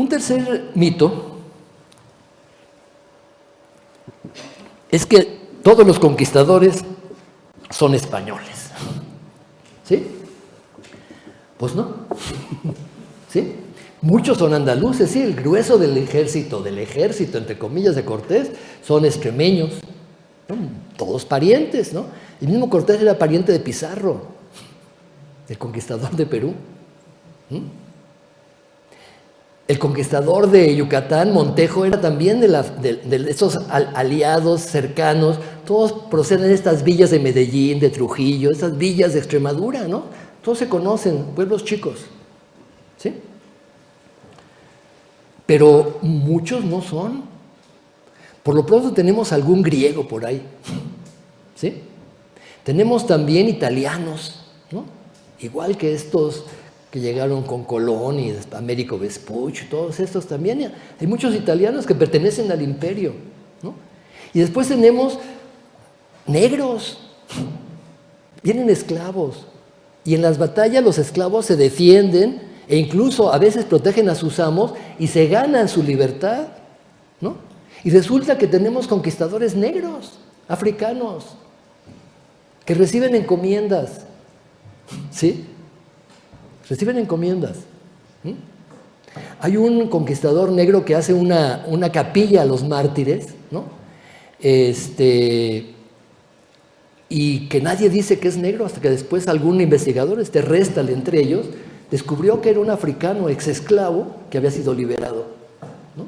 Un tercer mito es que todos los conquistadores son españoles. ¿Sí? Pues no. ¿Sí? Muchos son andaluces, sí, el grueso del ejército, entre comillas, de Cortés, son extremeños, ¿no? Todos parientes, ¿no? El mismo Cortés era pariente de Pizarro, el conquistador de Perú. El conquistador de Yucatán, Montejo, era también de esos aliados cercanos. Todos proceden de estas villas de Medellín, de Trujillo, estas villas de Extremadura, ¿no? Todos se conocen, pueblos chicos, ¿sí? Pero muchos no son. Por lo pronto tenemos algún griego por ahí, ¿sí? Tenemos también italianos, ¿no? Igual que estos que llegaron con Colón y Américo Vespucci, todos estos también. Hay muchos italianos que pertenecen al imperio, ¿no? Y después tenemos negros, vienen esclavos. Y en las batallas los esclavos se defienden e incluso a veces protegen a sus amos y se ganan su libertad, ¿no? Y resulta que tenemos conquistadores negros, africanos, que reciben encomiendas, ¿sí? Reciben encomiendas. Hay un conquistador negro que hace una capilla a los mártires, ¿no? Y que nadie dice que es negro hasta que después algún investigador, Restal entre ellos, descubrió que era un africano exesclavo que había sido liberado, ¿no?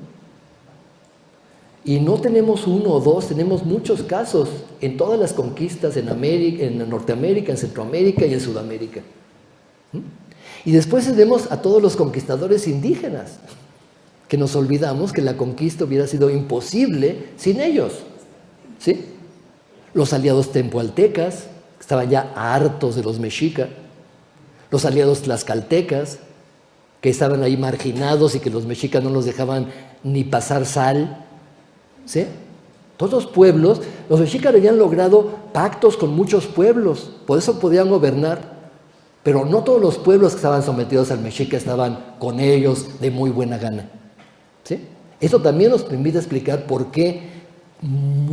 Y no tenemos uno o dos, tenemos muchos casos en todas las conquistas en América, en Norteamérica, en Centroamérica y en Sudamérica. Y después tenemos a todos los conquistadores indígenas, que nos olvidamos que la conquista hubiera sido imposible sin ellos, ¿sí? Los aliados tempoaltecas, que estaban ya hartos de los mexicas, los aliados tlaxcaltecas, que estaban ahí marginados y que los mexicas no los dejaban ni pasar sal, ¿sí? Todos los pueblos, los mexicas habían logrado pactos con muchos pueblos, por eso podían gobernar, pero no todos los pueblos que estaban sometidos al mexica estaban con ellos de muy buena gana, ¿sí? Eso también nos permite explicar por qué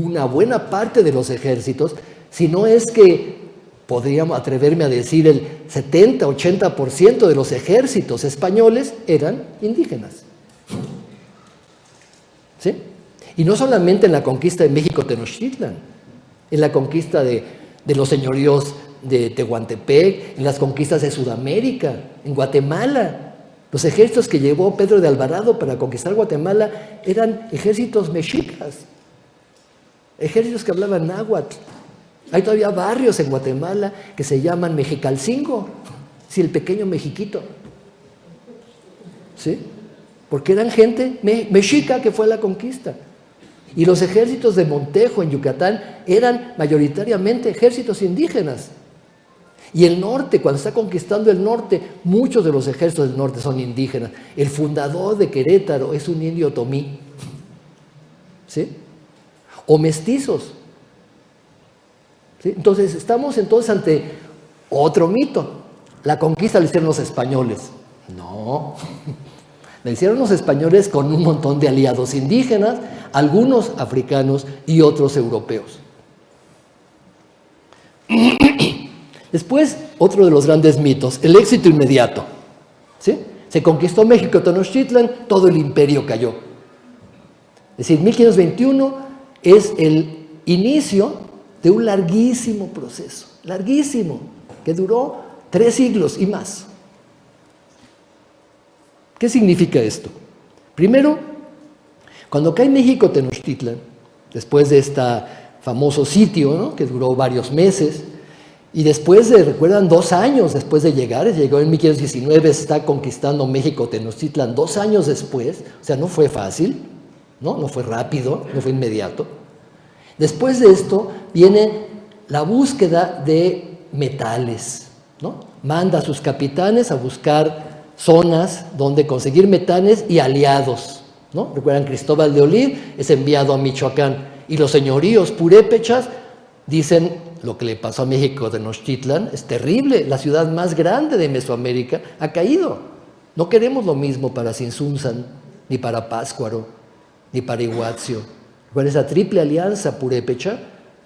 una buena parte de los ejércitos, si no es que podríamos atreverme a decir el 70-80% de los ejércitos españoles eran indígenas, ¿sí? Y no solamente en la conquista de México Tenochtitlan, en la conquista de los señoríos de Tehuantepec, en las conquistas de Sudamérica, en Guatemala. Los ejércitos que llevó Pedro de Alvarado para conquistar Guatemala eran ejércitos mexicas, ejércitos que hablaban náhuatl. Hay todavía barrios en Guatemala que se llaman Mexicalcingo, sí, el pequeño Mexiquito, ¿sí? Porque eran gente mexica que fue a la conquista. Y los ejércitos de Montejo en Yucatán eran mayoritariamente ejércitos indígenas. Y el norte, cuando está conquistando el norte, muchos de los ejércitos del norte son indígenas. El fundador de Querétaro es un indio otomí, ¿sí? O mestizos, ¿sí? Entonces, estamos ante otro mito. La conquista la hicieron los españoles. No, la hicieron los españoles con un montón de aliados indígenas, algunos africanos y otros europeos. Después, otro de los grandes mitos, el éxito inmediato, ¿sí? Se conquistó México Tenochtitlan, todo el imperio cayó. Es decir, 1521 es el inicio de un larguísimo proceso, larguísimo, que duró 3 siglos y más. ¿Qué significa esto? Primero, cuando cae México Tenochtitlan, después de este famoso sitio, ¿no?, que duró varios meses, y después de, recuerdan, 2 años después de llegar, llegó en 1519, está conquistando México Tenochtitlan 2 años después, o sea, no fue fácil, no fue rápido, no fue inmediato. Después de esto viene la búsqueda de metales, ¿no? Manda a sus capitanes a buscar zonas donde conseguir metales y aliados, ¿no? Recuerdan, Cristóbal de Olid es enviado a Michoacán y los señoríos purépechas dicen: lo que le pasó a México Tenochtitlan es terrible, la ciudad más grande de Mesoamérica ha caído. No queremos lo mismo para Tzintzuntzan, ni para Pátzcuaro, ni para Iguazio. Con esa triple alianza purépecha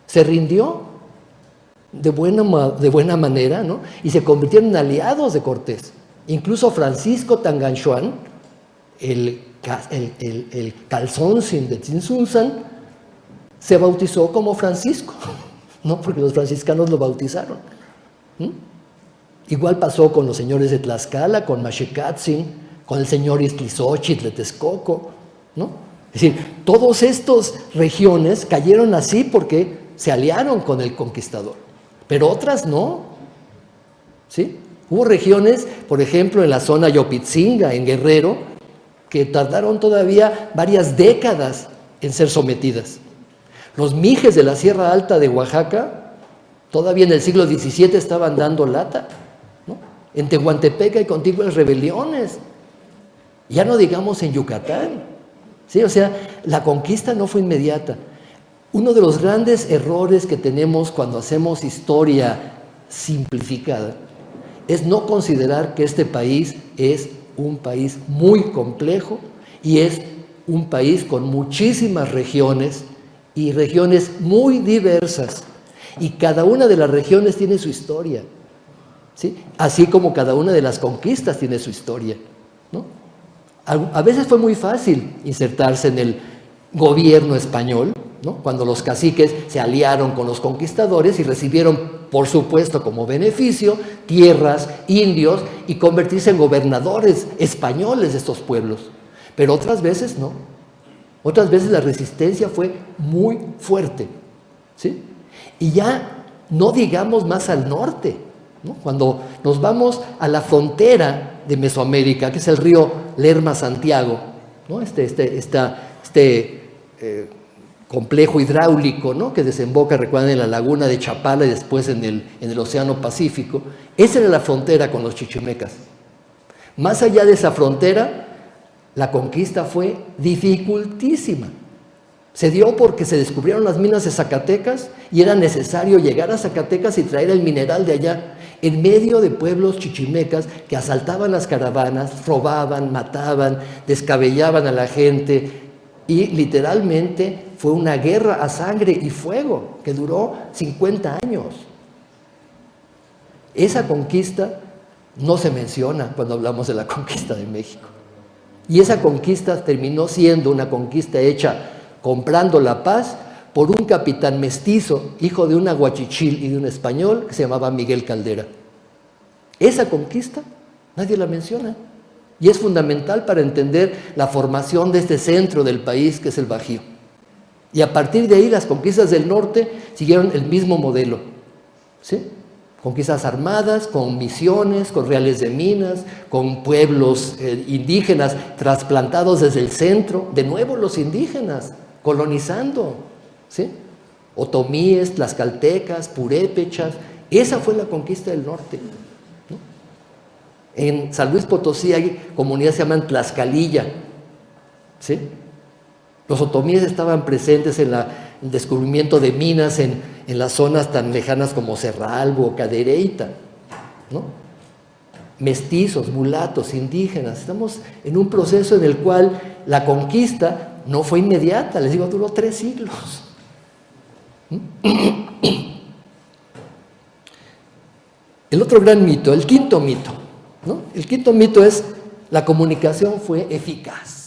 se rindió de buena manera, ¿no? Y se convirtieron en aliados de Cortés. Incluso Francisco Tanganchuan, el Calzónzin de Tzintzuntzan, se bautizó como Francisco, ¿no? Porque los franciscanos lo bautizaron. Igual pasó con los señores de Tlaxcala, con Maxicatzin, con el señor Iztlizóchitl de Texcoco, ¿no? Es decir, todas estas regiones cayeron así porque se aliaron con el conquistador, pero otras no, ¿sí? Hubo regiones, por ejemplo, en la zona Yopitzinga, en Guerrero, que tardaron todavía varias décadas en ser sometidas. Los mijes de la Sierra Alta de Oaxaca, todavía en el siglo XVII estaban dando lata, ¿no? En Tehuantepec hay continuas rebeliones, ya no digamos en Yucatán, ¿sí? O sea, la conquista no fue inmediata. Uno de los grandes errores que tenemos cuando hacemos historia simplificada es no considerar que este país es un país muy complejo y es un país con muchísimas regiones y regiones muy diversas, y cada una de las regiones tiene su historia, ¿sí? Así como cada una de las conquistas tiene su historia, ¿no? A veces fue muy fácil insertarse en el gobierno español, ¿no? Cuando los caciques se aliaron con los conquistadores y recibieron, por supuesto, como beneficio, tierras, indios, y convertirse en gobernadores españoles de estos pueblos. Pero otras veces no. Otras veces la resistencia fue muy fuerte, ¿sí? Y ya no digamos más al norte, ¿no? Cuando nos vamos a la frontera de Mesoamérica, que es el río Lerma-Santiago, ¿no? Complejo hidráulico, ¿no? Que desemboca, recuerden, en la laguna de Chapala y después en el Océano Pacífico. Esa era la frontera con los chichimecas. Más allá de esa frontera, la conquista fue dificultísima. Se dio porque se descubrieron las minas de Zacatecas y era necesario llegar a Zacatecas y traer el mineral de allá, en medio de pueblos chichimecas que asaltaban las caravanas, robaban, mataban, descabellaban a la gente, y literalmente fue una guerra a sangre y fuego que duró 50 años. Esa conquista no se menciona cuando hablamos de la conquista de México. Y esa conquista terminó siendo una conquista hecha comprando la paz por un capitán mestizo, hijo de un aguachichil y de un español, que se llamaba Miguel Caldera. Esa conquista nadie la menciona. Y es fundamental para entender la formación de este centro del país, que es el Bajío. Y a partir de ahí, las conquistas del norte siguieron el mismo modelo, ¿sí? Conquistas armadas, con misiones, con reales de minas, con pueblos indígenas trasplantados desde el centro. De nuevo los indígenas, colonizando, ¿sí? Otomíes, tlaxcaltecas, purépechas. Esa fue la conquista del norte, ¿no? En San Luis Potosí hay comunidades que se llaman Tlaxcalilla, ¿sí? Los otomíes estaban presentes en el descubrimiento de minas en las zonas tan lejanas como Cerralbo o Cadereyta, ¿no? Mestizos, mulatos, indígenas. Estamos en un proceso en el cual la conquista no fue inmediata, les digo, duró 3 siglos. El otro gran mito, el quinto mito, ¿no? El quinto mito es: la comunicación fue eficaz.